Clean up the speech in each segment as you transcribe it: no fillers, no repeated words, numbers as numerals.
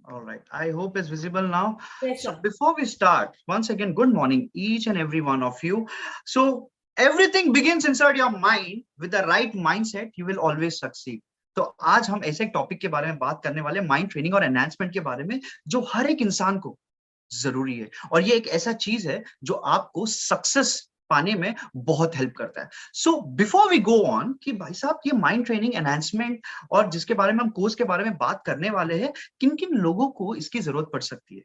All right. I hope it's visible now. Yes, So sir. before we start, once again, good morning, each and every one of you. So everything begins inside your mind. With the right mindset, you will always succeed. तो आज हम ऐसे topic के बारे में बात करने वाले माइंड ट्रेनिंग और एनहांसमेंट के बारे में, जो हर एक इंसान को जरूरी है, और ये एक ऐसा चीज है जो आपको सक्सेस पाने में बहुत हेल्प करता है। So before we go on कि भाई साहब ये माइंड ट्रेनिंग एनहांसमेंट और जिसके बारे में हम कोर्स के बारे में बात करने वाले हैं, किन किन लोगों को इसकी जरूरत पड़ सकती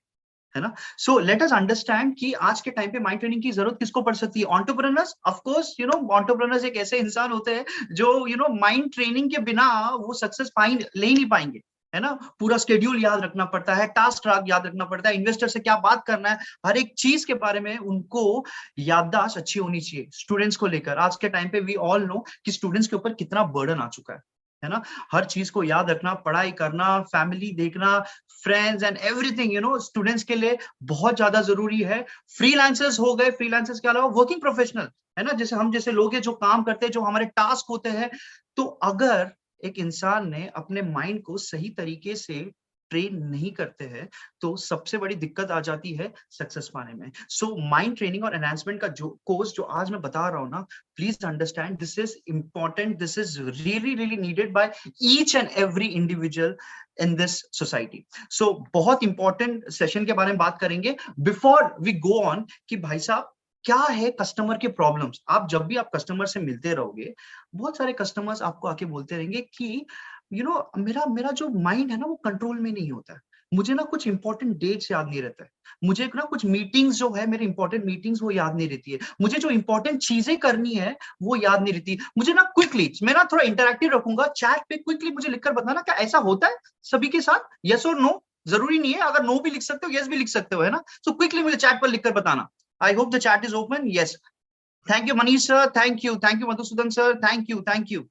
है ना। सो लेट अस अंडरस्टैंड कि आज के टाइम पे माइंड ट्रेनिंग की जरूरत किसको पड़ सकती है। एंटरप्रेन्योर्स, ऑफ कोर्स एंटरप्रेन्योर्स एक ऐसे इंसान होते हैं जो माइंड ट्रेनिंग के बिना वो सक्सेस ले ही नहीं पाएंगे, है ना। पूरा स्केड्यूल याद रखना पड़ता है, टास्क याद रखना पड़ता है, इन्वेस्टर से क्या बात करना है, हर एक चीज के बारे में उनको याददाश्त अच्छी होनी चाहिए। स्टूडेंट्स को लेकर आज के टाइम पे वी ऑल नो कि स्टूडेंट्स के ऊपर कितना बर्डन आ चुका है ना। हर चीज को याद रखना, पढ़ाई करना, फैमिली देखना, फ्रेंड्स एंड एवरीथिंग स्टूडेंट्स के लिए बहुत ज्यादा जरूरी है। फ्रीलांसर्स हो गए, फ्रीलांसर्स के अलावा वर्किंग प्रोफेशनल, है ना, जैसे हम जैसे लोग हैं जो काम करते हैं, जो हमारे टास्क होते हैं। तो अगर एक इंसान ने अपने माइंड को सही तरीके से ट्रेन नहीं करते हैं, तो सबसे बड़ी दिक्कत आ जाती है सक्सेस पाने में। सो माइंड ट्रेनिंग और एनहांसमेंट का जो कोर्स जो आज मैं बता रहा हूं ना, please understand this is important, this is really really needed by each and every individual in this society. So बहुत इंपॉर्टेंट सेशन के बारे में बात करेंगे। बिफोर वी गो ऑन कि भाई साहब क्या है कस्टमर के प्रॉब्लम्स। आप जब भी आप कस्टमर से मिलते रहोगे, बहुत सारे कस्टमर्स आपको आके बोलते रहेंगे कि मेरा मेरा जो माइंड है ना वो कंट्रोल में नहीं होता है। मुझे ना कुछ इंपॉर्टेंट डेट्स याद नहीं रहता है, मुझे ना कुछ मीटिंग्स जो है, मेरी इंपॉर्टेंट मीटिंग्स वो याद नहीं रहती है, मुझे जो इंपॉर्टेंट चीजें करनी है वो याद नहीं रहती। मुझे ना क्विकली, मैं ना थोड़ा इंटरैक्टिव रखूंगा चैट पे, क्विकली मुझे लिखकर बताना क्या ऐसा होता है सभी के साथ, यस और नो। जरूरी नहीं है, अगर नो भी लिख सकते हो यस भी लिख सकते हो, है ना। सो क्विकली मुझे चैट पर लिखकर बताना। I hope the chat is open. Yes, thank you Manish sir, thank you Madhusudan sir, thank you.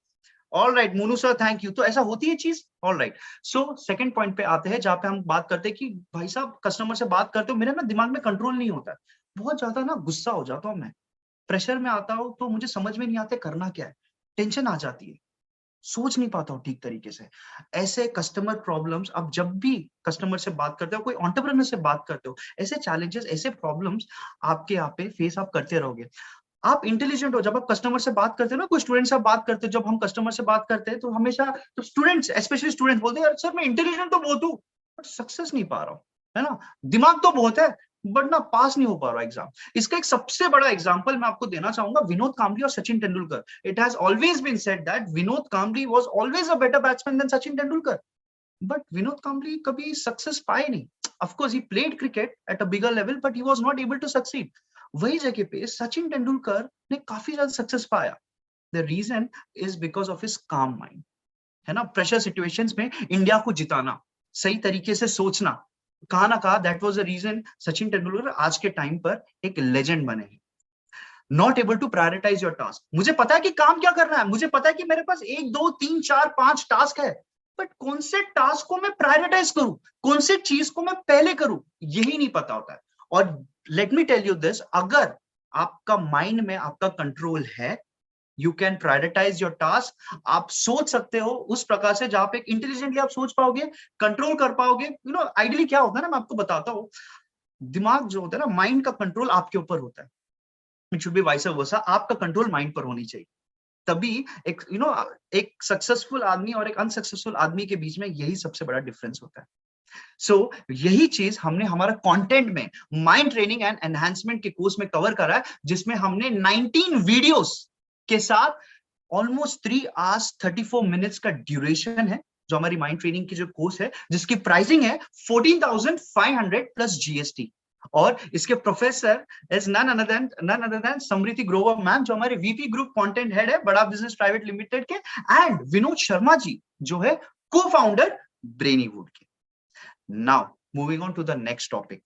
All right Monu sir, thank you. तो ऐसा होती है चीज। All right. So second point पे आते हैं, जहां पे हम बात करते हैं कि भाई साहब कस्टमर से बात करते हो, मेरे ना दिमाग में कंट्रोल नहीं होता है, बहुत ज्यादा ना गुस्सा हो जाता हूँ मैं, प्रेशर में आता हूँ, तो मुझे समझ में नहीं आते करना क्या है, टेंशन आ जाती है, सोच नहीं पाता हूँ ठीक तरीके से। ऐसे कस्टमर प्रॉब्लम्स, आप जब भी कस्टमर से बात करते हो, कोई एंटरप्रेन्योर से बात करते हो, ऐसे चैलेंजेस, ऐसे प्रॉब्लम्स आपके यहाँ पे फेस आप करते रहोगे। आप इंटेलिजेंट हो, जब आप कस्टमर से बात करते हो ना, कोई स्टूडेंट से बात करते हो, जब हम कस्टमर से बात करते हैं तो हमेशा तो स्टूडेंट्स, स्पेशली स्टूडेंट बोलते हैं सर मैं इंटेलिजेंट तो बहुत हूँ बट सक्सेस नहीं पा रहा हूँ, है ना। दिमाग तो बहुत है बट ना पास नहीं हो पा रहा एग्जाम। इसका एक सबसे बड़ा एग्जांपल मैं आपको देना चाहूंगा, विनोद कांबली और Sachin Tendulkar. It has always been said that Vinod Kambli was always a better batsman than Sachin Tendulkar, but Vinod Kambli कभी सक्सेस पाए नहीं। Of course he played cricket at a bigger level but he was not able to succeed. वही जगह पे सचिन तेंदुलकर ने काफी ज्यादा सक्सेस पाया। The reason is because of his calm mind, है ना। प्रेशर सिचुएशंस में इंडिया को जिताना, सही तरीके से सोचना, कहा ना कहा that was the reason Sachin Tendulkar आज के टाइम पर एक लेजेंड बने हैं। Not able to prioritise your task, मुझे पता है कि काम क्या करना है, मुझे पता है कि मेरे पास 1 2 3 4 5 टास्क है, बट कौन से टास्क को मैं प्रायोरिटाइज करूं, कौन से चीज को मैं पहले करूं, यही नहीं पता होता है। और let me tell you this, अगर आपका माइंड में आपका कंट्रोल है, you can prioritise your task. आप सोच सकते हो उस प्रकार से जहां पे इंटेलिजेंटली आप सोच पाओगे, कंट्रोल कर पाओगे। आइडियली क्या होता है ना, मैं आपको बताता हूँ, दिमाग जो होता है ना, माइंड का कंट्रोल आपके ऊपर होता है। It should B vice versa, आपका कंट्रोल माइंड पर होनी चाहिए। तभी एक एक सक्सेसफुल आदमी और एक अनसक्सेसफुल आदमी के बीच में यही सबसे बड़ा डिफरेंस होता है। सो यही चीज हमने हमारा कंटेंट में माइंड ट्रेनिंग एंड एनहांसमेंट के कोर्स में कवर करा है, जिसमें हमने 19 वीडियोस के साथ ऑलमोस्ट 3 hours 34 minutes का ड्यूरेशन है, जो हमारी माइंड ट्रेनिंग की जो कोर्स है, जिसकी प्राइसिंग है 14,500 प्लस जीएसटी। और इसके professor is none other than Smriti Grover ma'am, जो हमारे वीपी ग्रुप कंटेंट हेड है बड़ा बिजनेस प्राइवेट लिमिटेड के, एंड विनोद शर्मा जी जो है को फाउंडर ब्रेनीवुड के। Now moving on to the next topic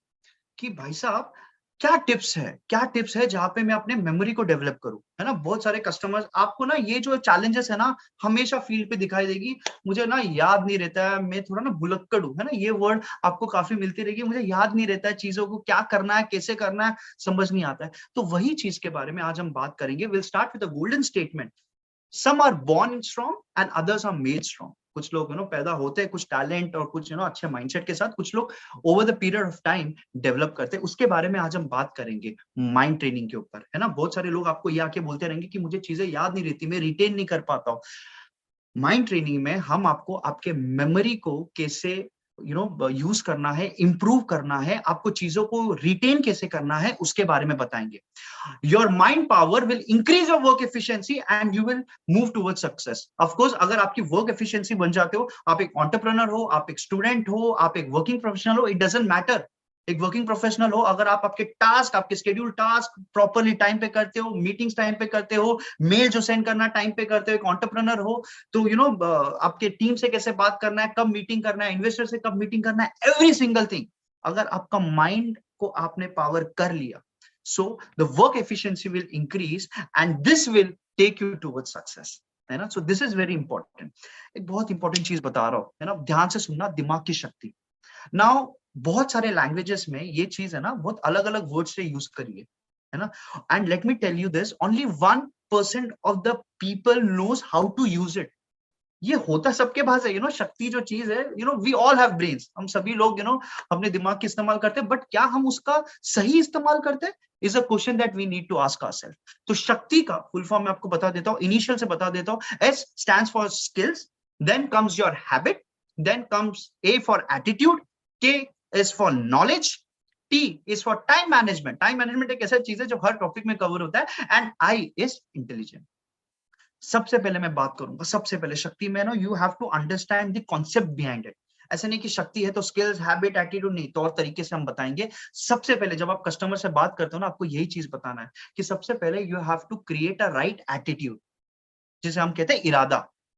कि भाई साहब क्या टिप्स है जहां पे मैं अपने मेमोरी को डेवलप करूं, है ना। बहुत सारे कस्टमर्स आपको ना ये जो चैलेंजेस है ना हमेशा फील्ड पे दिखाई देगी, मुझे ना याद नहीं रहता है, मैं थोड़ा ना भुलक्कड़ हूं, है ना, ये वर्ड आपको काफी मिलती रहेगी, मुझे याद नहीं रहता है चीजों को, क्या करना है कैसे करना है समझ नहीं आता है। तो वही चीज के बारे में आज हम बात करेंगे। Will start with the golden statement, some are born strong and others are made strong। कुछ लोग पैदा होते हैं कुछ टैलेंट और कुछ अच्छे माइंडसेट के साथ, कुछ लोग over the period of time develop करते हैं। उसके बारे में आज हम बात करेंगे माइंड ट्रेनिंग के ऊपर, है ना। बहुत सारे लोग आपको ये आके बोलते रहेंगे कि मुझे चीजें याद नहीं रहती, मैं रिटेन नहीं कर पाता हूँ। माइंड ट्रेनिंग में हम आपको आपके मेमोरी को कैसे यूज करना है, इंप्रूव करना है, आपको चीजों को रिटेन कैसे करना है, उसके बारे में बताएंगे। Your mind power will increase your work efficiency and you will move towards success. Of course, अगर आपकी वर्क एफिशिएंसी बन जाते हो, आप एक एंटरप्रेन्योर हो, आप एक स्टूडेंट हो, आप एक वर्किंग प्रोफेशनल हो, इट डजंट मैटर। एक वर्किंग प्रोफेशनल हो, अगर आप आपके टास्क, आपके शेड्यूल टास्क प्रॉपर्ली टाइम पे करते हो, मीटिंग्स टाइम पे करते हो, मेल जो सेंड करना टाइम पे करते हो, एक एंटरप्रेन्योर हो, तो आपके टीम से कैसे बात करना है, कब मीटिंग करना है, इन्वेस्टर से कब मीटिंग करना है, एवरी सिंगल थिंग अगर आपका माइंड को आपने पावर कर लिया, so the work efficiency will increase and this will take you towards success, है ना। so this is very important। एक बहुत इंपॉर्टेंट चीज बता रहा हूं, है ना, ध्यान से सुनना, दिमाग की शक्ति। नाउ बहुत सारे लैंग्वेजेस में ये चीज है ना बहुत अलग अलग वर्ड से यूज करिए, है ना। And let me tell you this, only 1% of the people knows how to use it. ये होता सबके पास है, शक्ति जो चीज है, वी ऑल हैव ब्रेन्स, हम सभी लोग अपने दिमाग की इस्तेमाल करते हैं, बट क्या हम उसका सही इस्तेमाल करते हैं, is a question that we need to ask ourselves. तो शक्ति का फुल फॉर्म मैं आपको बता देता हूँ, इनिशियल से बता देता हूँ। S stands for skills, then comes your habit, then comes A for attitude, K is for knowledge, T is for time management. Time management एक ऐसा चीज है जो हर टॉपिक में कवर होता है, एंड आई इज इंटेलिजेंट। सबसे पहले मैं बात करूंगा, सबसे पहले शक्ति में you have to understand the concept behind it. ऐसे नहीं कि शक्ति है तो स्किल्स, हैबिट, एटीट्यूड नहीं, तौर तरीके से हम बताएंगे। सबसे पहले जब आप कस्टमर से बात करते हो ना, आपको यही चीज बताना है कि सबसे पहले you have to create a right attitude, जिसे हम कहते हैं इरादा,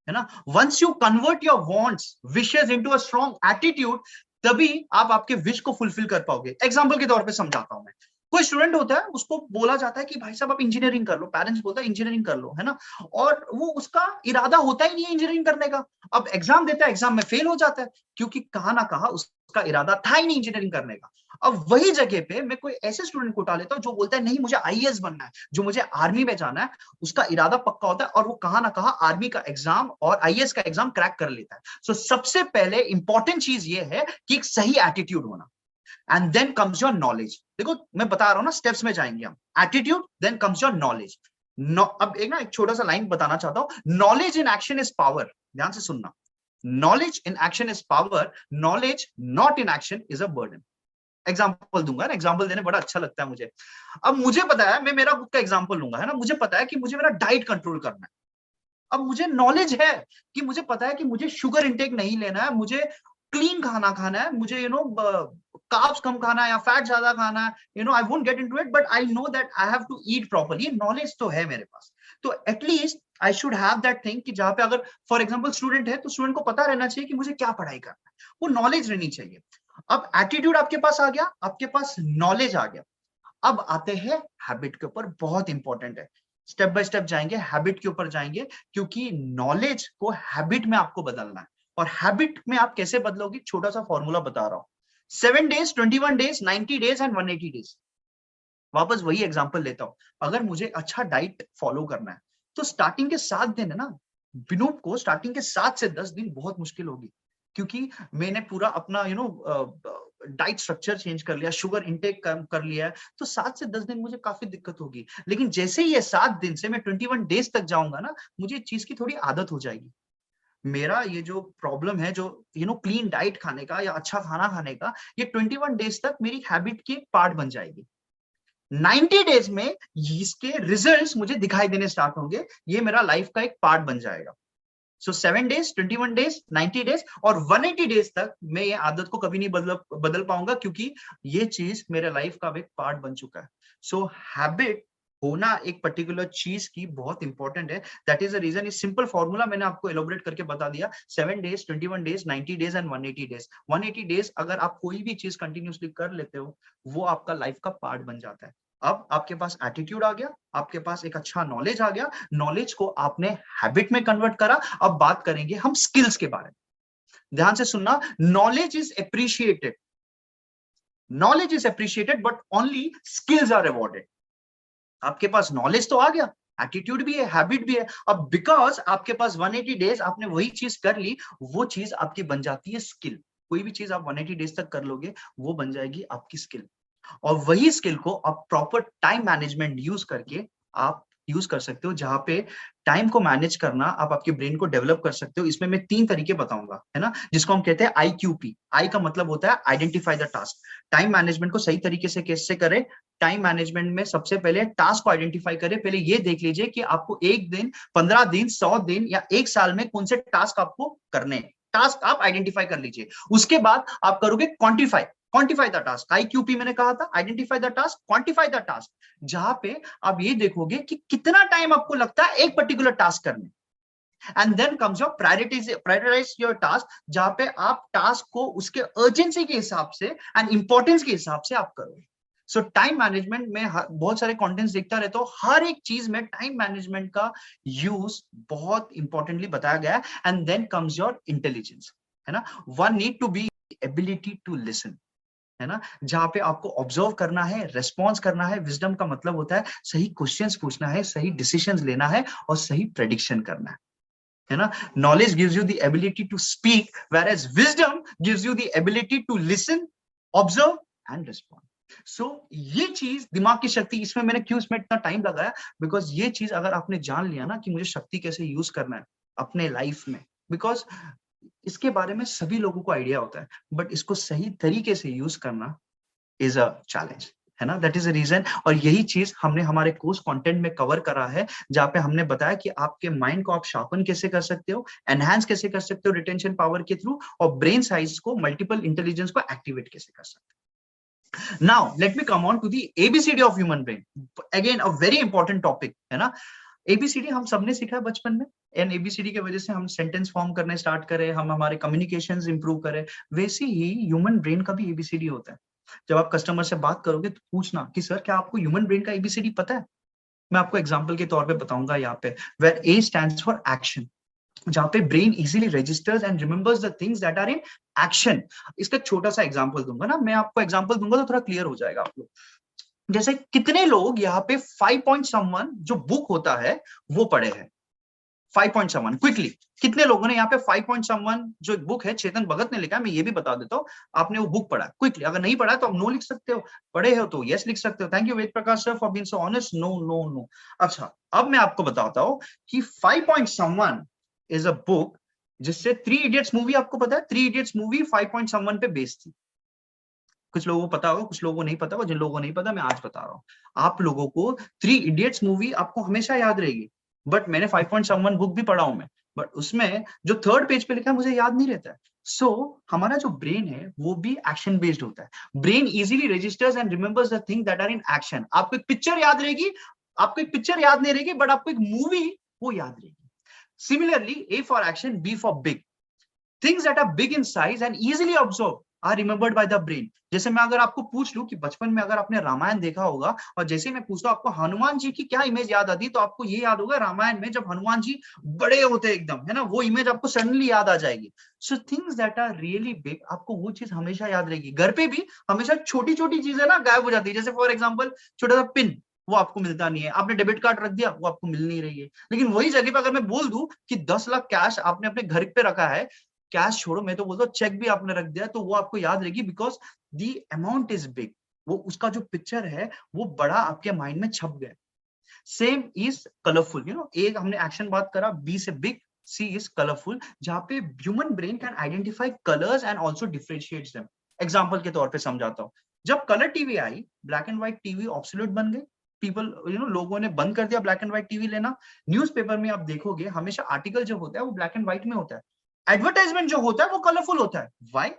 है ना। Once you convert your wants, wishes into a strong attitude, तभी आप आपके विश को फुलफिल कर पाओगे। एग्जांपल के तौर पे समझाता हूं मैं। कोई स्टूडेंट होता है, उसको बोला जाता है कि भाई साहब आप इंजीनियरिंग कर लो, पेरेंट्स बोलता है इंजीनियरिंग कर लो, है ना, और वो उसका इरादा होता ही नहीं है इंजीनियरिंग करने का। अब एग्जाम देता है, एग्जाम में फेल हो जाता है, क्योंकि कहा ना कहा उसका इरादा था ही नहीं इंजीनियरिंग करने का। अब वही जगह पे मैं कोई ऐसे स्टूडेंट को उठा लेता हूँ जो बोलता है नहीं मुझे आईएएस बनना है, जो मुझे आर्मी में जाना है, उसका इरादा पक्का होता है और वो कहा ना कहा आर्मी का एग्जाम और आईएएस का एग्जाम क्रैक कर लेता है। सो सबसे पहले इंपॉर्टेंट चीज ये है कि एक सही एटीट्यूड होना, and then comes your knowledge. देखो मैं बता रहा हूं ना, स्टेप्स में जाएंगे हम। Attitude, then comes your knowledge. अब एक छोटा सा लाइन बताना चाहता हूं, knowledge in action is power. ध्यान से सुनना, knowledge in action is power, knowledge not in action is a burden. Example दूंगा ना, एग्जाम्पल देने बड़ा अच्छा लगता है मुझे। अब मुझे पता है, मैं मेरा खुद का एग्जाम्पल लूंगा, है ना, मुझे पता है कि मुझे मेरा डाइट कंट्रोल करना है। अब मुझे नॉलेज है कि मुझे पता है कि मुझे शुगर इंटेक नहीं लेना है, मुझे क्लीन खाना खाना है, मुझे कार्ब्स कम खाना है या फैट ज्यादा खाना है, I won't get into it, but I know that I have to eat properly. Knowledge तो है मेरे पास, तो at least I should have that thing कि जहां पे अगर फॉर एग्जांपल स्टूडेंट है तो स्टूडेंट को पता रहना चाहिए कि मुझे क्या पढ़ाई करना है, वो नॉलेज रहनी चाहिए। अब एटीट्यूड आपके पास आ गया, आपके पास नॉलेज आ गया। अब आते हैं हैबिट के ऊपर, बहुत इंपॉर्टेंट है। स्टेप बाय स्टेप जाएंगे, हैबिट के ऊपर जाएंगे, क्योंकि नॉलेज को हैबिट में आपको बदलना है। और हैबिट में आप कैसे बदलोगे, छोटा सा फॉर्मूला बता रहा हूं। 7 days, 21 days, 90 days and 180 days. वापस वही एग्जांपल लेता हूं। अगर मुझे अच्छा डाइट फॉलो करना है तो स्टार्टिंग के 7 दिन है ना, विनूप को स्टार्टिंग के 7 से 10 दिन बहुत मुश्किल होगी, क्योंकि मैंने पूरा अपना डाइट स्ट्रक्चर चेंज कर लिया, शुगर इंटेक कम कर लिया है, तो 7 से 10 दिन मुझे काफी दिक्कत होगी। लेकिन जैसे ही ये 7 दिन से मैं 21 डेज तक जाऊंगा ना, मुझे चीज की थोड़ी आदत हो जाएगी। मेरा ये जो प्रॉब्लम है, जो क्लीन डाइट खाने का या अच्छा खाना खाने का, ये 21 डेज तक मेरी हैबिट की एक पार्ट बन जाएगी। 90 डेज में इसके रिजल्ट्स मुझे दिखाई देने स्टार्ट होंगे, ये मेरा लाइफ का एक पार्ट बन जाएगा। सो 7 डेज, 21 डेज, 90 डेज और 180 डेज तक मैं ये आदत को कभी नहीं बदल पाऊंगा, क्योंकि ये चीज मेरे लाइफ का एक पार्ट बन चुका है। सो हैबिट होना एक पर्टिकुलर चीज की बहुत इंपॉर्टेंट है। That is the reason. इस सिंपल फॉर्मूला मैंने आपको एलोबरेट करके बता दिया। 7 days, 21 days, 90 days and 180 days. 180 days अगर आप कोई भी चीज कंटिन्यूसली कर लेते हो, वो आपका लाइफ का पार्ट बन जाता है। अब आपके पास एटीट्यूड आ गया, आपके पास एक अच्छा नॉलेज आ गया, नॉलेज को आपने हैबिट में कन्वर्ट करा। अब बात करेंगे हम स्किल्स के बारे में। ध्यान से सुनना, knowledge is appreciated, knowledge is appreciated but only skills are rewarded. आपके पास नॉलेज तो आ गया, एटीट्यूड भी है, हैबिट भी है। अब बिकॉज आपके पास 180 डेज आपने वही चीज कर ली, वो चीज आपकी बन जाती है स्किल। कोई भी चीज आप 180 डेज तक कर लोगे वो बन जाएगी आपकी स्किल। और वही स्किल को आप प्रॉपर टाइम मैनेजमेंट यूज करके आप यूज कर सकते हो, जहां पे टाइम को मैनेज करना आप आपके ब्रेन को डेवलप कर सकते हो। इसमें मैं 3 तरीके बताऊंगा, है ना, जिसको हम कहते हैं IQP। आई का मतलब होता है identify the task. Time management को सही तरीके से कैसे करें? टाइम मैनेजमेंट में सबसे पहले टास्क को आइडेंटिफाई करें। पहले ये देख लीजिए कि आपको 1 दिन, 15 दिन, 100 दिन या 1 साल में कौन से टास्क आपको करने हैं। टास्क आप आइडेंटिफाई कर लीजिए, उसके बाद आप करोगे quantify. Quantify the task, IQP मैंने कहा था, identify the task, quantify the task, जहां पे आप ये देखोगे कि कितना टाइम आपको लगता है एक पर्टिकुलर टास्क करने। And then comes your prioritise your task, जहां पे आप टास्क को उसके अर्जेंसी के हिसाब से एंड इंपॉर्टेंस के हिसाब से आप करोगे। सो टाइम मैनेजमेंट में बहुत सारे कंटेंट्स देखता रहता हूं, हर एक चीज में टाइम मैनेजमेंट का यूज बहुत इंपॉर्टेंटली बताया गया है। And then comes your intelligence, है ना। One need to be ability to listen, है ना, जहां पे आपको ऑब्जर्व करना है, रेस्पॉन्स करना है। विजडम का मतलब होता है सही क्वेश्चंस पूछना है, सही डिसीजंस लेना है और सही प्रेडिक्शन करना है ना। Knowledge gives you the ability to speak, whereas wisdom gives you the ability to listen, observe and respond. So ये चीज दिमाग की शक्ति, इसमें मैंने क्यों इसमें इतना टाइम लगाया, बिकॉज ये चीज अगर आपने जान लिया ना कि मुझे शक्ति कैसे यूज करना है अपने लाइफ में, बिकॉज इसके बारे में सभी लोगों को आइडिया होता है, बट इसको सही तरीके से यूज करना इज अ चैलेंज, है ना। That is a reason. और यही चीज हमने हमारे कोर्स कंटेंट में कवर करा है, जहां पे हमने बताया कि आपके माइंड को आप शार्पन कैसे कर सकते हो, एनहांस कैसे कर सकते हो रिटेंशन पावर के थ्रू, और ब्रेन साइज को, मल्टीपल इंटेलिजेंस को एक्टिवेट कैसे कर सकते हो। Now let me come on to the ABCD of human brain. Again a very important topic, है ना। ABCD हम सबने सीखा है बचपन में, एंड ABCD की वजह से हम सेंटेंस फॉर्म करने स्टार्ट करें, हम हमारे कम्युनिकेशंस इंप्रूव करें। वैसे ही ह्यूमन ब्रेन का भी ABCD होता है। जब आप कस्टमर से बात करोगे तो पूछना कि सर क्या आपको ह्यूमन ब्रेन का ABCD पता है। मैं आपको एग्जांपल के तौर पे बताऊंगा यहाँ पे, where A stands for action, जहां पे brain easily registers and remembers the things that are in action. इसका छोटा सा एग्जांपल दूंगा ना, मैं आपको एग्जांपल दूंगा तो थोड़ा क्लियर हो जाएगा आप लोग। जैसे कितने लोग यहाँ पे 5.1 जो बुक होता है वो पढ़े हैं? 5.1 क्विकली कितने लोगों ने यहाँ पे 5.1 जो एक बुक है, चेतन भगत ने लिखा है, मैं ये भी बता देता हूँ, आपने वो बुक पढ़ा क्विकली? अगर नहीं पढ़ा तो आप नो लिख सकते हो, पढ़े हो तो यस लिख सकते हो। Thank you Ved Prakash sir for being so honest. No no no. अच्छा, अब मैं आपको बताता हूँ कि 5.1 इज अ बुक जिससे 3 इडियट्स मूवी, आपको पता है 3 इडियट्स मूवी 5.1 पे बेस्ड थी। कुछ लोगों को पता होगा, कुछ लोगों को नहीं पता होगा। जिन लोगों को नहीं पता मैं आज बता रहा हूँ आप लोगों को। 3 इडियट्स मूवी आपको हमेशा याद रहेगी, बट मैंने 5.1 बुक भी पढ़ा हूं मैं, बट उसमें जो 3rd पेज पे लिखा है मुझे याद नहीं रहता है। सो हमारा जो ब्रेन है वो भी एक्शन बेस्ड होता है। Brain easily registers and remembers the thing that are in action. आपको एक पिक्चर याद रहेगी, आपको एक पिक्चर याद नहीं रहेगी, बट आपको एक मूवी वो याद रहेगी। Similarly A for action, B for big. Things that are big in size and easily absorbed are remembered by the brain। जैसे मैं अगर आपको पूछ लूं कि बचपन में अगर आपने रामायण देखा होगा, और जैसे मैं पूछता हूं आपको हनुमान जी की क्या इमेज याद आती है, तो आपको ये याद होगा रामायण में जब हनुमान जी बड़े होते हैं एकदम, है ना, वो इमेज आपको सडनली याद आ जाएगी। So things that are really big, आपको वो चीज हमेशा याद रहेगी। घर पे भी हमेशा छोटी छोटी चीजें ना गायब हो जाती है। जैसे फॉर एग्जाम्पल छोटा सा पिन, वो आपको मिलता नहीं है। आपने डेबिट कार्ड रख दिया, वो आपको मिल नहीं रही है। लेकिन वही जगह पे अगर मैं बोल दूं कि 10 लाख कैश आपने अपने घर पे रखा है, कैश छोड़ो, मैं तो बोलता हूँ चेक भी आपने रख दिया, तो वो आपको याद रहेगी, because the amount is big. वो उसका जो पिक्चर है वो बड़ा आपके माइंड में छप गया। Same is colourful, you know, एक हमने एक्शन बात करा, बी से बिग, सी इज कलरफुल, जहां पे human brain can identify colours and also differentiates them. Example के तौर पे समझाता हूँ, जब colour TV I, black and white TV absolute बन गई। पीपल, यू नो, लोगों ने बंद कर दिया ब्लैक एंड व्हाइट टीवी लेना। न्यूज़पेपर में आप देखोगे हमेशा आर्टिकल जो होता है वो ब्लैक एंड व्हाइट में होता है, एडवर्टाइजमेंट जो होता है वो कलरफुल होता है। व्हाई?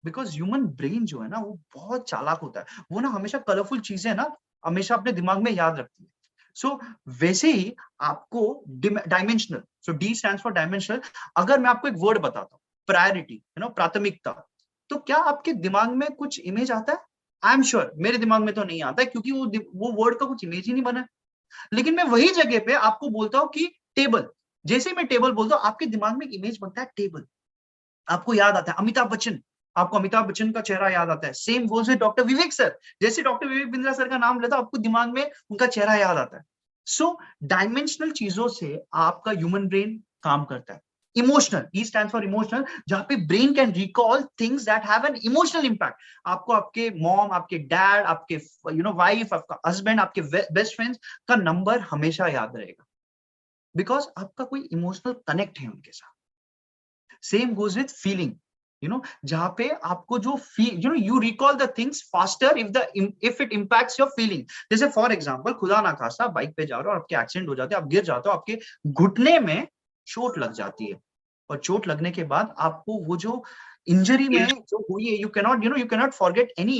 बिकॉज ह्यूमन ब्रेन जो है ना वो बहुत चालाक होता है, वो ना हमेशा कलरफुल चीजें ना हमेशा अपने दिमाग में याद रखती है। सो वैसे ही आपको dimensional, so D stands for dimensional. अगर मैं आपको एक वर्ड बताता हूँ, प्रायोरिटी, यू नो, प्राथमिकता, तो क्या आपके दिमाग में कुछ इमेज आता है? आई एम श्योर मेरे दिमाग में तो नहीं आता है, क्योंकि वो वर्ड का कुछ इमेज ही नहीं बना है। लेकिन मैं वही जगह पे आपको बोलता हूं कि टेबल, जैसे मैं टेबल बोलता हूं आपके दिमाग में एक इमेज बनता है टेबल, आपको याद आता है अमिताभ बच्चन, आपको अमिताभ बच्चन का चेहरा याद आता है। Same goals with doctor Vivek sir, जैसे डॉक्टर विवेक बिंद्रा सर का नाम लेता आपको दिमाग में उनका चेहरा याद आता है। सो डायमेंशनल चीजों से आपका ह्यूमन ब्रेन काम करता है। Emotional, E stand for emotional, जहां पे brain can recall things that have an emotional impact. आपको आपके मॉम, आपके डैड, आपके वाइफ, आपका हस्बैंड, आपके बेस्ट फ्रेंड्स का नंबर हमेशा याद रहेगा, बिकॉज आपका कोई इमोशनल कनेक्ट है उनके साथ। सेम गोज विथ फीलिंग, जहां पे आपको जो feel, you recall the things faster if it impacts your feeling. जैसे फॉर एग्जांपल, खुदा ना खास्ता बाइक पे जा रहे हो और आपके एक्सीडेंट हो जाते हैं, आप गिर जाते हो, आपके घुटने में चोट लग जाती है, और चोट लगने के बाद आपको वो जो इंजरी में जो हुई है, you cannot forget any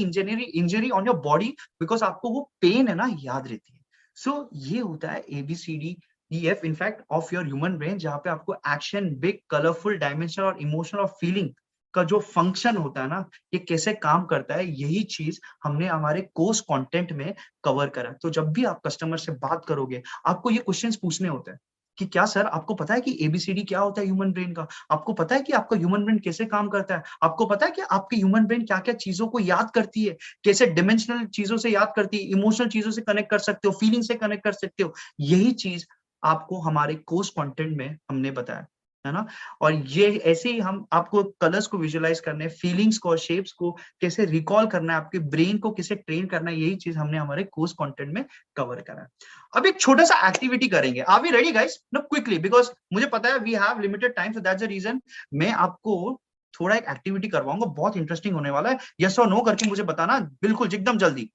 injury on your body, because आपको वो पेन है ना याद रहती है। सो ये होता है ABCD EF in fact of your human brain, जहां पे आपको एक्शन, बिग, कलरफुल, डायमेंशनल और इमोशनल और फीलिंग का जो फंक्शन होता है ना, ये कैसे काम करता है, यही चीज हमने हमारे कोर्स कंटेंट में कवर करा। तो जब भी आप कस्टमर से बात करोगे, आपको ये क्वेश्चंस पूछने होते हैं कि क्या सर आपको पता है कि ABCD क्या होता है ह्यूमन ब्रेन का? आपको पता है कि आपका ह्यूमन ब्रेन कैसे काम करता है? आपको पता है कि आपकी ह्यूमन ब्रेन क्या क्या चीजों को याद करती है, कैसे डिमेंशनल चीजों से याद करती है, इमोशनल चीजों से कनेक्ट कर सकते हो, फीलिंग से कनेक्ट कर सकते हो। यही चीज आपको हमारे कोर्स कंटेंट में हमने बताया है ना। और ये ऐसे ही हम आपको कलर्स को विजुअलाइज करने, फीलिंग्स को और शेप्स को कैसे रिकॉल करना है, आपके ब्रेन को कैसे ट्रेन करना है, यही चीज हमने हमारे कोर्स कंटेंट में कवर करा है। अब एक छोटा सा एक्टिविटी करेंगे। Are we ready guys? No, quickly, because मुझे पता है we have limited time, so that's the reason मैं आपको थोड़ा एक एक्टिविटी करवाऊंगा, बहुत इंटरेस्टिंग होने वाला है। यस और नो करके मुझे बताना बिल्कुल एकदम जल्दी।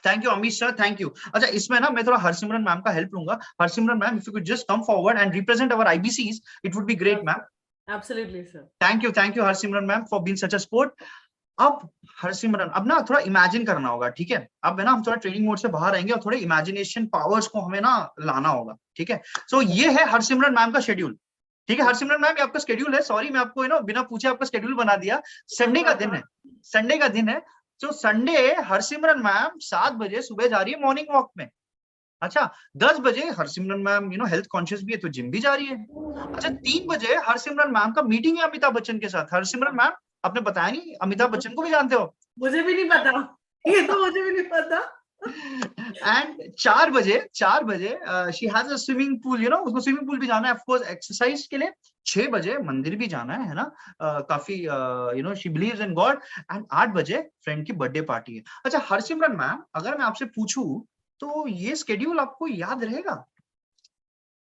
Thank you Amit sir, thank you. अच्छा, इसमें ना मैं थोड़ा हरसिमरन मैम का हेल्प लूंगा। Harsimran ma'am, if you could just come forward and represent our IBCs, it would be great ma'am. Absolutely, sir. Thank you Harsimran ma'am for being such a support. अब हरसिमरन, अब ना थोड़ा इमेजिन करना होगा, ठीक है? अब है ना हम थोड़ा ट्रेनिंग मोड से बाहर आएंगे और थोड़े इमेजिनेशन पावर्स को हमें ना लाना होगा, ठीक है? सो ये है हरसिमरन मैम का शेड्यूल, ठीक है? हरसिमरन मैम, ये आपका शेड्यूल है। सॉरी, मैं आपको बिना पूछे आपका शेड्यूल बना दिया। संडे का दिन है, संडे का दिन है। तो संडे हरसिमरन मैम 7 बजे सुबह जा रही है मॉर्निंग वॉक में। अच्छा, 10 बजे हरसिमरन मैम हेल्थ कॉन्शियस भी है तो जिम भी जा रही है। अच्छा, 3 बजे हरसिमरन मैम का मीटिंग है अमिताभ बच्चन के साथ। हरसिमरन मैम, आपने बताया नहीं, अमिताभ बच्चन को भी जानते हो? मुझे भी नहीं पता, ये तो मुझे भी नहीं पता। एंड 4 बजे she has a swimming pool, उसको स्विमिंग पूल भी जाना है ऑफ कोर्स एक्सरसाइज के लिए। 6 बजे मंदिर भी जाना है ना, काफी she believes in God. And 8 बजे फ्रेंड की बर्थडे पार्टी है। अच्छा हरसिमरन मैम, अगर मैं आपसे पूछूं तो ये स्केड्यूल आपको याद रहेगा?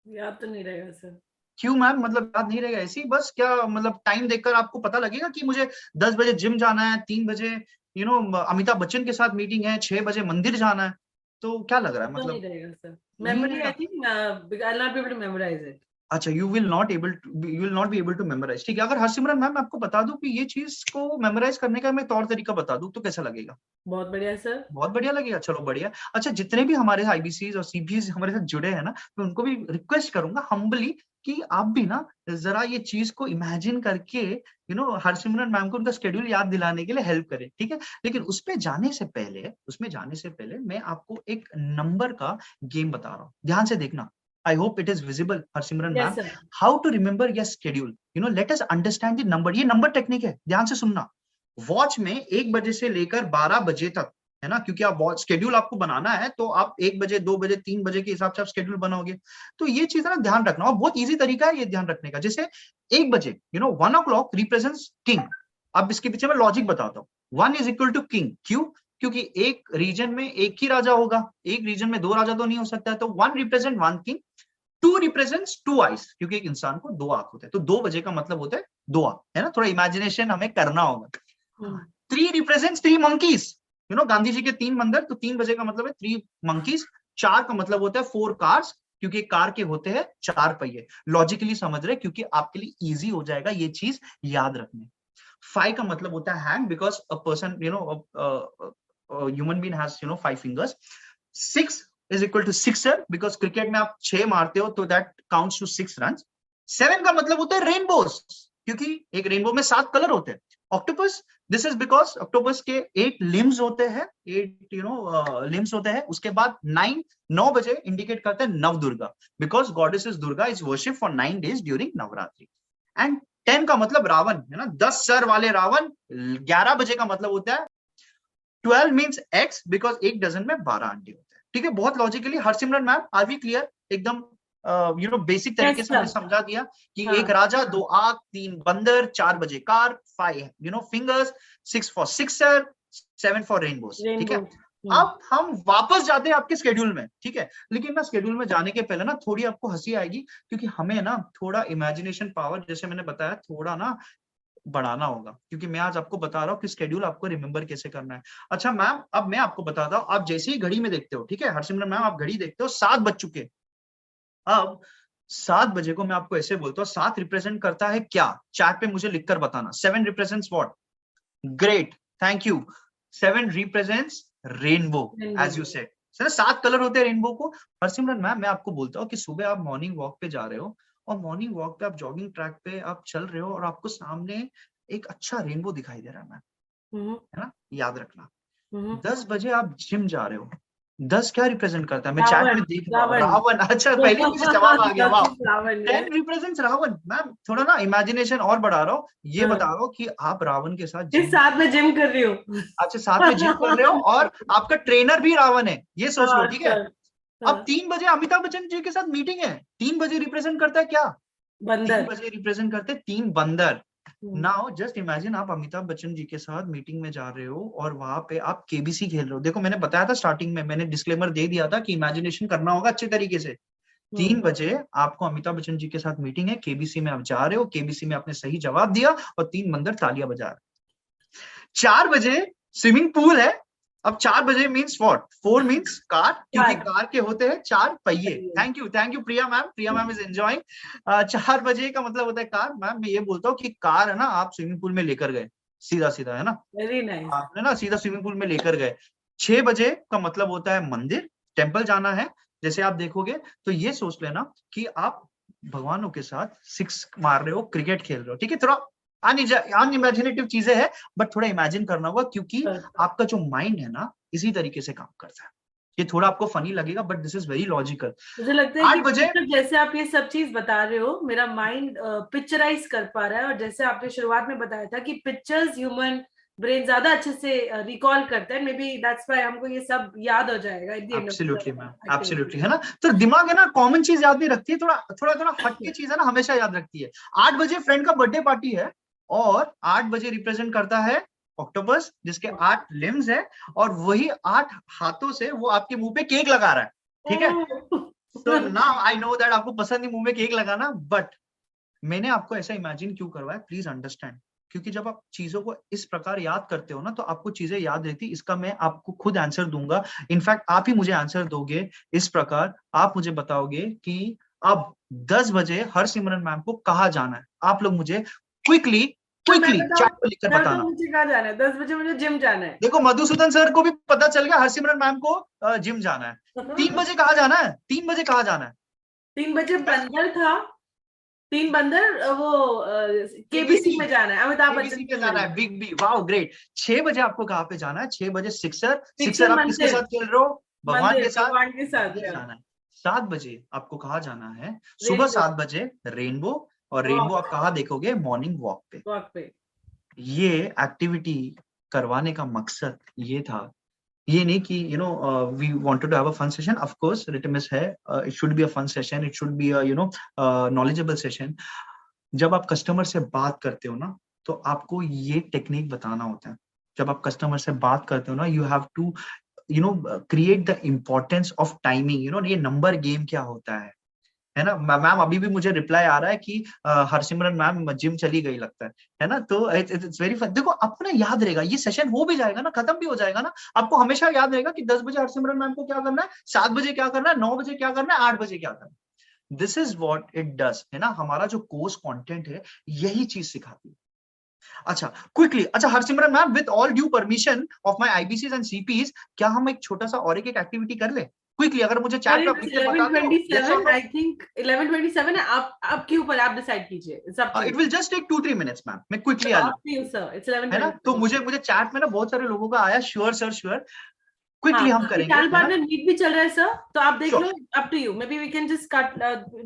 याद तो नहीं रहेगा सर। क्यों मैम, मतलब याद नहीं रहेगा ऐसे ही बस? क्या मतलब टाइम देखकर आपको पता लगेगा कि मुझे 10 बजे जिम जाना है, 3 बजे अमिताभ बच्चन के साथ मीटिंग है, 6 बजे मंदिर जाना है, तो क्या लग रहा है? तो मतलब नहीं रहेगा सर। नहीं मेमोरी, रहेगा? I think I not be able to memorize it. अच्छा, you will not be able to memorize, ठीक है? अगर हरसिमरन मैम आपको बता दूं कि ये चीज को मेमोराइज करने का मैं तौर तरीका बता दूं तो कैसा लगेगा? बहुत बढ़िया सर। बहुत बढ़िया लगेगा, चलो बढ़िया। अच्छा, जितने भी हमारे IBCs और CBs हमारे साथ जुड़े हैं ना, मैं उनको भी रिक्वेस्ट करूंगा हम्बली कि आप भी ना जरा ये चीज को इमेजिन करके हरसिमरन मैम को उनका शेड्यूल याद दिलाने के लिए हेल्प करें, ठीक है? लेकिन उसमें जाने से पहले मैं आपको एक नंबर का गेम बता रहा हूँ, ध्यान से देखना। I hope it is visible Harsimran ma'am. How to remember your schedule, let us understand the number. ये नंबर टेक्निक है, ध्यान से सुनना। वॉच में 1 बजे से लेकर 12 बजे तक, है ना, क्योंकि आप शेड्यूल आपको बनाना है तो आप 1 बजे, 2 बजे, 3 बजे के हिसाब से आप शेड्यूल बनाओगे। तो ये चीज ना ध्यान रखना, और बहुत इजी तरीका है ये ध्यान रखने का। जैसे 1 बजे 1 o'clock रिप्रेजेंट्स किंग। अब इसके पीछे मैं लॉजिक बताता हूँ। 1 इज इक्वल टू किंग, क्यों? क्योंकि एक रीजन में एक ही राजा होगा, एक रीजन में 2 राजा तो नहीं हो सकता है, तो 1 रिप्रेजेंट 1 किंग। 2 रिप्रेजेंट्स 2 आइज, क्योंकि एक इंसान को 2 आंख होते हैं, तो 2 बजे का मतलब होता है 2 आंख, है ना? थोड़ा इमेजिनेशन हमें करना होगा। 3 रिप्रेजेंट्स 3 monkeys, गांधी जी के 3 मंदिर, तो 3 बजे का मतलब है 3 monkeys। 4 का मतलब होता है 4 cars, क्योंकि कार के होते हैं 4 पहिए। लॉजिकली समझ रहे, क्योंकि आपके लिए इजी हो जाएगा ये चीज याद रखने। 5 का मतलब होता है hand, because a person human being has 5 fingers। 6 is equal to sixer, because cricket में आप 6 मारते हो तो दैट काउंट्स टू 6 रन्स। 7 का मतलब होता है रेनबोज, क्योंकि एक रेनबो में 7 कलर होते हैं। Octopus, this is because octopus के 8 लिम्स होते हैं, 8 लिम्स होते हैं। उसके बाद 9 बजे इंडिकेट करते हैं Navdurga, because goddess is Durga is worship for 9 days during Navratri. And 10 का मतलब रावण, है ना, 10 सर वाले रावण। 11 बजे का मतलब होता है 12 मीन्स एक्स, बिकॉज एक डजन में 12 अंडे होते हैं। ठीक है, बहुत logically. Harsimran ma'am, are we clear? एकदम बेसिक तरीके से हमने समझा दिया कि एक राजा, 2 आंख, 3 बंदर, 4 बजे car, 5 fingers, 6 for sixer, 7 for rainbows. ठीक है, अब हम वापस जाते हैं आपके स्केड्यूल में। ठीक है, लेकिन ना स्केड्यूल में जाने के पहले ना थोड़ी आपको हंसी आएगी, क्योंकि हमें ना थोड़ा इमेजिनेशन पावर, जैसे मैंने बताया, थोड़ा ना बढ़ाना होगा, क्योंकि मैं आज आपको बता रहा हूँ कि स्केड्यूल आपको रिमेंबर कैसे करना है। अच्छा मैम, अब मैं आपको बताता हूँ, आप जैसे ही घड़ी में देखते हो, ठीक है हरसिमरन मैम, आप घड़ी देखते हो 7 बज चुके। अब 7 बजे को मैं आपको ऐसे बोलता हूँ, 7 रिप्रेजेंट करता है क्या? चैट पे मुझे लिखकर बताना। 7 represents what? Great, thank you. 7 represents rainbow, as you said. Sir 7 colour होते हैं रेनबो को। हरसिमरन मैम, मैं आपको बोलता हूँ कि सुबह आप मॉर्निंग वॉक पे जा रहे हो, और मॉर्निंग वॉक पे आप जॉगिंग ट्रैक पे आप चल रहे हो, और आपको सामने एक अच्छा रेनबो दिखाई दे रहा है मैम, है ना? याद रखना। 10 बजे आप जिम जा रहे हो। 10 क्या रिप्रेजेंट करता है? मैं चैट में देख रहा हूँ, रावण। अच्छा, पहले मुझे जवाब आ गया, वाह। 10 रिप्रेजेंट्स रावण। मैम थोड़ा ना इमेजिनेशन और बढ़ा रहा हूँ, ये बता रहा हूँ कि आप रावण के साथ साथ में जिम कर रही हो। अच्छा, साथ में जिम कर रहे हो, और आपका ट्रेनर भी रावण है, ये सोच लो। ठीक है, अब 3 बजे अमिताभ बच्चन जी के साथ मीटिंग है। 3 बजे रिप्रेजेंट करता है क्या? 3 बजे रिप्रेजेंट करते हैं 3 बंदर। नाउ जस्ट इमेजिन, आप अमिताभ बच्चन जी के साथ मीटिंग में जा रहे हो, और वहां पे आप केबीसी खेल रहे हो। देखो, मैंने बताया था स्टार्टिंग में, मैंने डिस्क्लेमर दे दिया था कि इमेजिनेशन करना होगा अच्छे तरीके से। 3 बजे आपको अमिताभ बच्चन जी के साथ मीटिंग है, केबीसी में आप जा रहे हो, केबीसी में आपने सही जवाब दिया, और 3 बंदर तालियां बजा रहे। 4 बजे स्विमिंग पूल है। अब 4 बजे मीन्स व्हाट? 4 मीन्स कार, क्योंकि कार के होते हैं 4 पहिए। Thank you Priya ma'am, Priya ma'am is enjoying. 4 बजे का मतलब होता है कार। मैम मैं ये बोलता हूँ कि कार है ना, आप स्विमिंग पूल में लेकर गए, सीधा सीधा, है ना? Very nice. आपने ना सीधा स्विमिंग पूल में लेकर गए। 6 बजे का मतलब होता है मंदिर, टेम्पल जाना है। जैसे आप देखोगे तो ये सोच लेना कि आप भगवानों के साथ 6 मार रहे हो, क्रिकेट खेल रहे हो। ठीक है, थोड़ा अनइमेजिनेटिव चीजें हैं, बट थोड़ा इमेजिन करना होगा, क्योंकि आपका जो माइंड है ना, इसी तरीके से काम करता है। ये थोड़ा आपको फनी लगेगा, but this is very logical. मुझे लगता है 8 कि बजे जैसे आप ये सब चीज बता रहे हो, मेरा माइंड पिक्चराइज कर पा रहा है, और जैसे आपने शुरुआत में बताया था कि पिक्चर्स ह्यूमन ब्रेन ज्यादा अच्छे से रिकॉल करता है, मे बी दैट्स व्हाई हमको ये सब याद हो जाएगा at the end of the absolutely ma'am, absolutely, है ना? तो दिमाग है ना, कॉमन चीज याद नहीं रखती है, थोड़ा थोड़ा थोड़ा हटके चीज है ना, हमेशा याद रखती है। 8 बजे फ्रेंड का बर्थडे पार्टी है, और 8 बजे रिप्रेजेंट करता है ऑक्टोपस, जिसके 8 लिम्स है, और वही 8 हाथों से वो आपके मुंह पे केक लगा रहा है। ठीक है, तो नाउ आई नो दैट आपको पसंद नहीं मुंह में केक लगाना, बट मैंने आपको ऐसा इमेजिन क्यों करवाया, प्लीज अंडरस्टैंड। क्योंकि जब आप चीजों को इस प्रकार याद करते हो ना, तो आपको चीजें याद रहती। इसका मैं आपको खुद आंसर दूंगा। इनफैक्ट आप ही मुझे आंसर दोगे इस प्रकार। आप मुझे बताओगे कि अब 10 बजे हरसिमरन मैम को कहाँ जाना है। आप लोग मुझे क्विकली चैट पे लिखकर बताना। मुझे कहाँ जाना है? 10 बजे मुझे जिम जाना है। देखो, मधुसूदन सर को भी पता चल गया हरसिमरन मैम को जिम जाना है। 3 बजे कहाँ जाना है? 3 बजे कहाँ जाना है? 3 बजे बंदर था। 3 बंदर वो केबीसी में जाना है, अमिताभ बच्चन के जाना है, बिग बी, वाओ ग्रेट। 6 बजे आपको कहाँ पे जाना है? 6 बजे सिक्सर आप किसके साथ खेल रहे हो? भगवान के साथ जाना है। 7 बजे आपको कहाँ जाना है? सुबह 7 बजे रेनबो, और रेनबो आप कहाँ देखोगे? मॉर्निंग वॉक पे। ये एक्टिविटी करवाने का मकसद ये था, ये नहीं कि we wanted to have a fun session. Of course रिटमिस है, it should be a fun session, it should be a knowledgeable session. जब आप कस्टमर से बात करते हो ना, तो आपको ये टेक्निक बताना होता है। जब आप कस्टमर से बात करते हो ना, you have to create the importance of timing. ये नंबर गेम क्या होता है ना? मैम अभी भी मुझे रिप्लाई आ रहा है कि हरसिमरन मैम जिम चली गई लगता है ना? तो इट्स वेरी फन। देखो, आपको ना याद रहेगा, ये सेशन हो भी जाएगा ना, खत्म भी हो जाएगा ना, आपको हमेशा याद रहेगा कि 10 बजे हरसिमरन मैम को क्या करना है, 7 बजे क्या करना है, 9 बजे क्या करना है, 8 बजे क्या करना है। This is what it does, है ना? हमारा जो कोर्स कंटेंट है, यही चीज सिखाती है। अच्छा, क्विकली, अच्छा Harsimran ma'am, with all due permission of my IBCs and CPs, क्या हम एक छोटा सा और एक एक्टिविटी कर ले क्विकली? अगर मुझे चैट पे आप लिख के बता दो। 11:27 आई थिंक 11:27 है। आप के ऊपर, आप डिसाइड कीजिए। It will just take 2-3 minutes ma'am, मैं क्विकली आ लूं, सर। इट्स 11:27 है ना? तो मुझे चैट में ना बहुत सारे लोगों का आया, श्योर सर श्योर। क्विकली हम करेंगे। साल बाद में मीट भी चल रहा है सर, तो आप देख लो, up to you, maybe we can just cut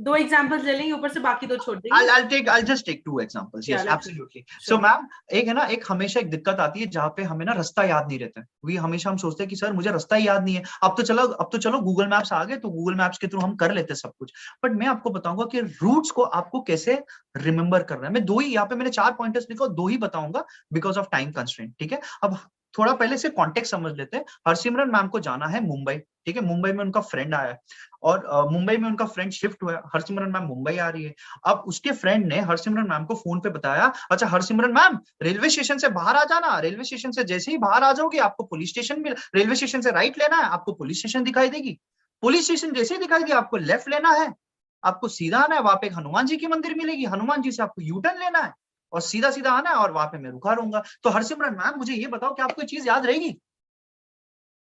2 examples ले लेंगे, ऊपर से बाकी 2 छोड़ देंगे। I'll just take 2 examples. Yes, absolutely. So ma'am, एक है ना, एक हमेशा एक दिक्कत आती है जहाँ पे हमें ना रास्ता याद नहीं रहता है। वी हमेशा हम सोचते हैं कि सर मुझे रास्ता याद नहीं है। अब तो चलो गूगल मैप्स आ गए, तो गूगल मैप्स के थ्रू हम कर लेते हैं सब कुछ। बट मैं आपको बताऊंगा कि रूट्स को आपको कैसे रिमेंबर करना है। मैं 2 ही यहाँ पे मैंने 4 पॉइंटर्स लिखा, 2 ही बताऊंगा बिकॉज ऑफ टाइम कंस्ट्रेंट। ठीक है, अब थोड़ा पहले से कॉन्टेक्स्ट समझ लेते हैं। हरसिमरन मैम को जाना है मुंबई, ठीक है, मुंबई में उनका फ्रेंड आया है और मुंबई में उनका फ्रेंड शिफ्ट हुआ है। हरसिमरन मैम मुंबई आ रही है। अब उसके फ्रेंड ने हरसिमरन मैम को फोन पे बताया, अच्छा हरसिमरन मैम रेलवे स्टेशन से बाहर आ जाना, रेलवे स्टेशन से जैसे ही बाहर आ जाओगे आपको पुलिस स्टेशन मिल, रेलवे स्टेशन से राइट लेना है, आपको पुलिस स्टेशन दिखाई देगी, पुलिस स्टेशन जैसे ही दिखाई देगी आपको लेफ्ट लेना है, आपको सीधा आना है, वहां पे एक हनुमान जी की मंदिर मिलेगी, हनुमान जी से आपको यू टर्न लेना है और सीधा सीधा आना है और वहां पे मैं रुका रहूंगा। तो हरसिमरन मैम मुझे ये बताओ कि आपको ये चीज याद रहेगी?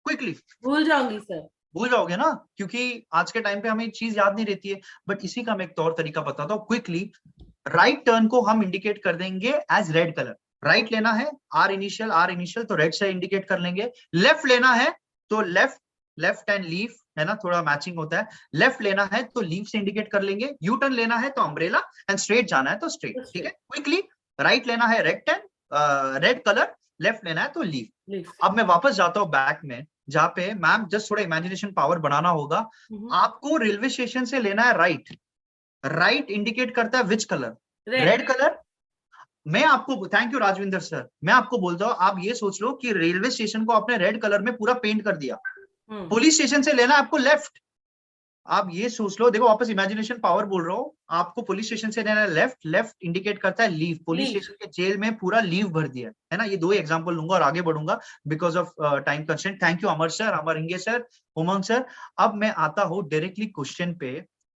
क्विकली भूल जाऊंगी सर। भूल जाओगे ना, क्योंकि आज के टाइम पे हमें चीज याद नहीं रहती है। बट इसी का मैं एक तौर तरीका बताता हूँ क्विकली। राइट टर्न को हम इंडिकेट कर देंगे एज रेड कलर। राइट लेना है, आर इनिशियल तो रेड से इंडिकेट कर लेंगे। लेफ्ट लेना है तो लेफ्ट एंड लीफ है ना, थोड़ा मैचिंग होता है। लेफ्ट लेना है तो लीफ से इंडिकेट कर लेंगे। यू टर्न लेना है तो अम्ब्रेला, एंड स्ट्रेट जाना है तो स्ट्रेट। ठीक है, क्विकली राइट लेना है रेड कलर, लेफ्ट लेना है तो लीफ। अब मैं वापस जाता हूँ बैक में, जहाँ पे मैम जस्ट थोड़ा इमेजिनेशन पावर बनाना होगा। आपको रेलवे स्टेशन से लेना है राइट। राइट इंडिकेट करता है विच कलर? Red colour. मैं आपको, थैंक यू राजविंदर सर, मैं आपको बोलता हूँ, आप ये सोच लो कि रेलवे स्टेशन को आपने रेड कलर में पूरा पेंट कर दिया। पुलिस स्टेशन से लेना है आपको लेफ्ट। आप ये सोच लो, देखो वापस इमेजिनेशन पावर बोल रहा हूँ, आपको पुलिस स्टेशन से लेना है लेफ्ट। लेफ्ट इंडिकेट करता है लीव। पुलिस स्टेशन के जेल में पूरा लीव भर दिया है ना। ये 2 एग्जांपल लूंगा और आगे बढ़ूंगा because of time constraint. Thank you Amar sir, Amar Inge sir, Umang sir. अब मैं आता हूँ डायरेक्टली क्वेश्चन पे,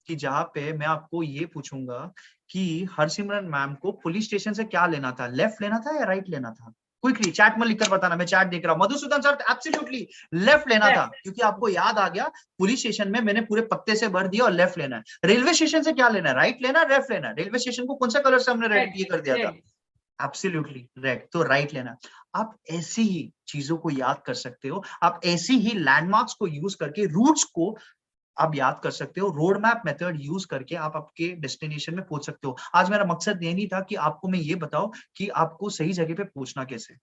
कि जहाँ पे मैं आपको ये पूछूंगा कि हरसिमरन मैम को पुलिस स्टेशन से क्या लेना था, लेफ्ट लेना था या राइट लेना था? क्विकली चैट में लिखकर बताना, मैं चैट देख रहा हूँ। मधुसूदन सर एब्सोल्युटली लेफ्ट लेना था, क्योंकि आपको याद आ गया पुलिस स्टेशन में मैंने पूरे पत्ते से भर दिया और लेफ्ट लेना है। रेलवे स्टेशन से क्या लेना है, राइट लेना है, लेफ्ट लेना है? रेलवे स्टेशन को कौन सा कलर से हमने रेड ये कर दिया था? एब्सोल्युटली रेड, तो राइट लेना। आप ऐसी ही चीजों को याद कर सकते हो, आप ऐसी ही लैंडमार्क्स को यूज करके रूट्स को आप याद कर सकते हो। रोड मैप मेथड यूज करके आप आपके डेस्टिनेशन में पहुंच सकते हो। आज मेरा मकसद ये नहीं था कि आपको मैं ये बताऊं कि आपको सही जगह पे पहुंचना कैसे।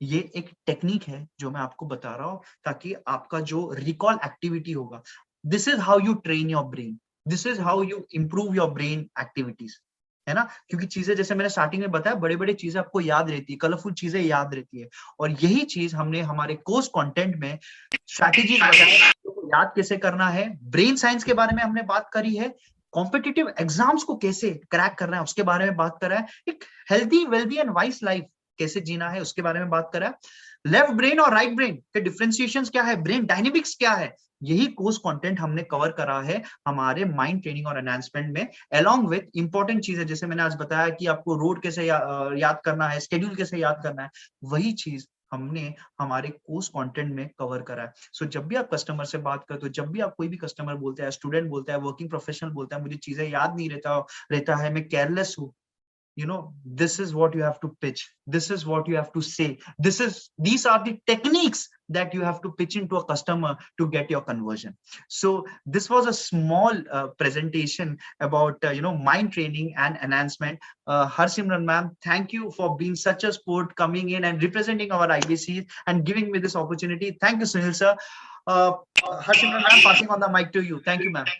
ये एक टेक्निक है जो मैं आपको बता रहा हूं, ताकि आपका जो रिकॉल एक्टिविटी होगा, this is how you train your brain, this is how you improve your brain activities, है ना। क्योंकि चीजें जैसे मैंने स्टार्टिंग में बताया, बड़े बड़े चीजें आपको याद रहती है, कलरफुल चीजें याद रहती है। और यही चीज हमने हमारे कोर्स कंटेंट में स्ट्रैटेजीज बताया, याद कैसे करना है, ब्रेन साइंस के बारे में हमने बात करी है, कॉम्पिटिटिव एग्जाम्स को कैसे क्रैक करना है उसके बारे में बात करा है, एक healthy wealthy and vice life कैसे जीना है उसके बारे में बात करा है। लेफ्ट ब्रेन और राइट ब्रेन के डिफरेंशिएशंस क्या है, ब्रेन डायनेमिक्स क्या है, यही कोर्स कंटेंट हमने कवर करा है हमारे माइंड ट्रेनिंग और एनहांसमेंट में, अलोंग विद इंपॉर्टेंट चीजें जैसे मैंने आज बताया कि आपको रोड कैसे याद करना है, स्केड्यूल कैसे याद करना है, वही चीज हमने हमारे कोर्स कंटेंट में कवर करा है। सो जब भी आप कस्टमर से बात करते हो, जब भी आप कोई भी कस्टमर बोलते हैं, स्टूडेंट बोलता है, वर्किंग प्रोफेशनल बोलता है, मुझे चीजें याद नहीं रहता है, मैं केयरलेस हूँ, you know, this is what you have to pitch, this is what you have to say, these are the techniques that you have to pitch into a customer to get your conversion. So this was a small presentation about mind training and enhancement. Harsimran ma'am, thank you for being such a sport, coming in and representing our IBC and giving me this opportunity. Thank you, Sunil sir. Harsimran ma'am, passing on the mic to you. Thank you, ma'am.